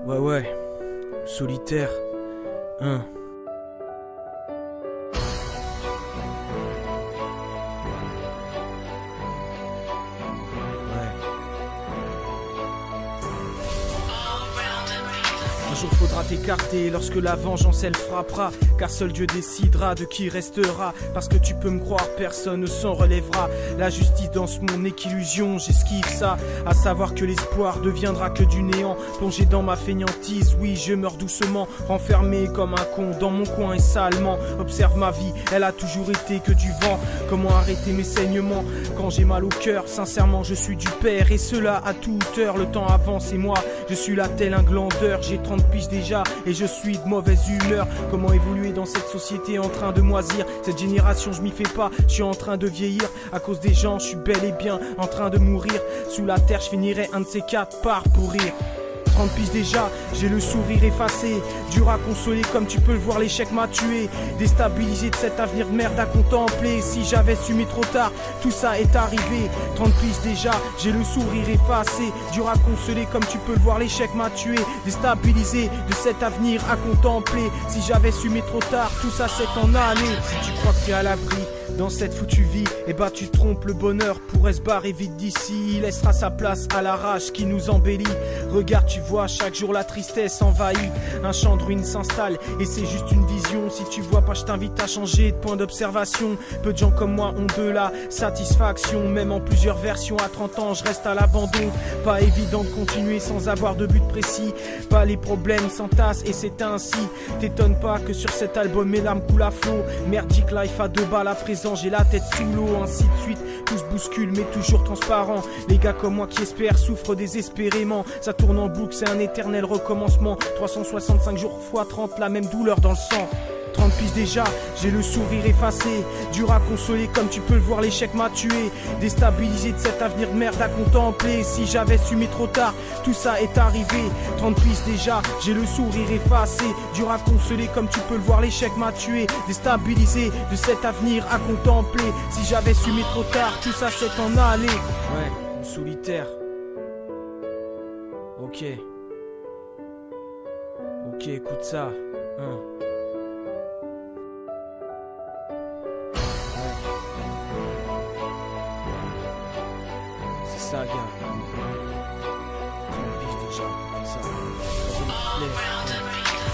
Ouais, solitaire, hein. Un jour faudra t'écarter lorsque la vengeance elle frappera, car seul Dieu décidera de qui restera. Parce que tu peux me croire, personne ne s'en relèvera. La justice danse mon nez qu'illusion, j'esquive ça. À savoir que l'espoir deviendra que du néant. Plongé dans ma fainéantise, oui je meurs doucement. Renfermé comme un con dans mon coin et salement. Observe ma vie, elle a toujours été que du vent. Comment arrêter mes saignements quand j'ai mal au cœur? Sincèrement je suis du père et cela à toute heure. Le temps avance et moi je suis là tel un glandeur. J'ai 30 piges déjà et je suis de mauvaise humeur. Comment évoluer dans cette société en train de moisir? Cette génération je m'y fais pas, je suis en train de vieillir. À cause des gens je suis bel et bien en train de mourir. Sous la terre je finirai un de ces quatre par pourrir. 30 piges déjà, j'ai le sourire effacé. Dur à consoler comme tu peux le voir, l'échec m'a tué. Déstabilisé de cet avenir de merde à contempler. Si j'avais su mais trop tard, tout ça est arrivé. 30 piges déjà, j'ai le sourire effacé. Dur à consoler comme tu peux le voir, l'échec m'a tué. Déstabilisé de cet avenir à contempler. Si j'avais su mais trop tard, tout ça c'est en année. Si tu crois que t'es à l'abri dans cette foutue vie, eh bah tu te trompes, le bonheur pourrait se barrer vite d'ici. Il laissera sa place à la rage qui nous embellit. Regarde, tu vois, chaque jour la tristesse envahit. Un champ de ruines s'installe et c'est juste une vision. Si tu vois pas, je t'invite à changer de point d'observation. Peu de gens comme moi ont de la satisfaction. Même en plusieurs versions, à 30 ans je reste à l'abandon. Pas évident de continuer sans avoir de but précis. Pas les problèmes s'entassent et c'est ainsi. T'étonne pas que sur cet album mes larmes coulent à flot. Merdique life à 2 balles à présent, j'ai la tête sous l'eau, ainsi de suite. Tout se bouscule mais toujours transparent. Les gars comme moi qui espèrent souffrent désespérément. Ça tourne en boucle, c'est un éternel recommencement. 365 jours x 30, la même douleur dans le sang. 30 piges déjà, j'ai le sourire effacé. Dur à consoler comme tu peux le voir, l'échec m'a tué. Déstabilisé de cet avenir de merde à contempler. Si j'avais su mais trop tard, tout ça est arrivé. 30 piges déjà, j'ai le sourire effacé. Dur à consoler comme tu peux le voir, l'échec m'a tué. Déstabilisé de cet avenir à contempler. Si j'avais su mais trop tard, tout ça c'est en aller. Ouais, solitaire. Ok, écoute ça, hein. C'est ça, gars. 30 piges déjà, écoute ça. Ça me plaît.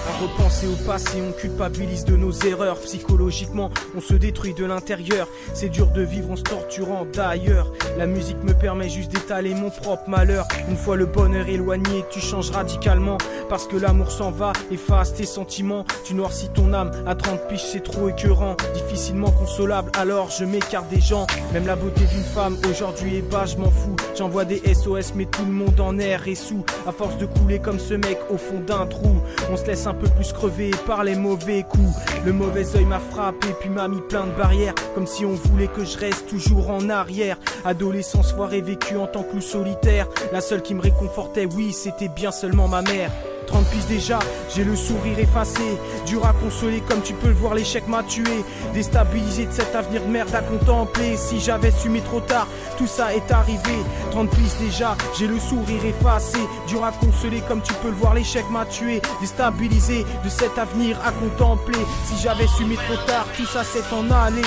À repenser au passé, on culpabilise de nos erreurs. Psychologiquement, on se détruit de l'intérieur. C'est dur de vivre en se torturant d'ailleurs. La musique me permet juste d'étaler mon propre malheur. Une fois le bonheur éloigné, tu changes radicalement. Parce que l'amour s'en va, efface tes sentiments. Tu noircis ton âme, à 30 piges c'est trop écœurant. Difficilement consolable, alors je m'écarte des gens. Même la beauté d'une femme, aujourd'hui est bas, je m'en fous. J'envoie des SOS mais tout le monde en air est sous. À force de couler comme ce mec au fond d'un trou, on se laisse un peu plus crever par les mauvais coups. Le mauvais œil m'a frappé puis m'a mis plein de barrières. Comme si on voulait que je reste toujours en arrière. Adolescence foirée vécue en tant que loup solitaire. La seule qui me réconfortait, oui, c'était bien seulement ma mère. 30 piges déjà, j'ai le sourire effacé. Dur à consoler comme tu peux le voir, l'échec m'a tué. Déstabilisé de cet avenir de merde à contempler. Si j'avais su mais trop tard, tout ça est arrivé. 30 piges déjà, j'ai le sourire effacé. Dur à consoler comme tu peux le voir, l'échec m'a tué. Déstabilisé de cet avenir à contempler. Si j'avais su mais trop tard, tout ça c'est en aller.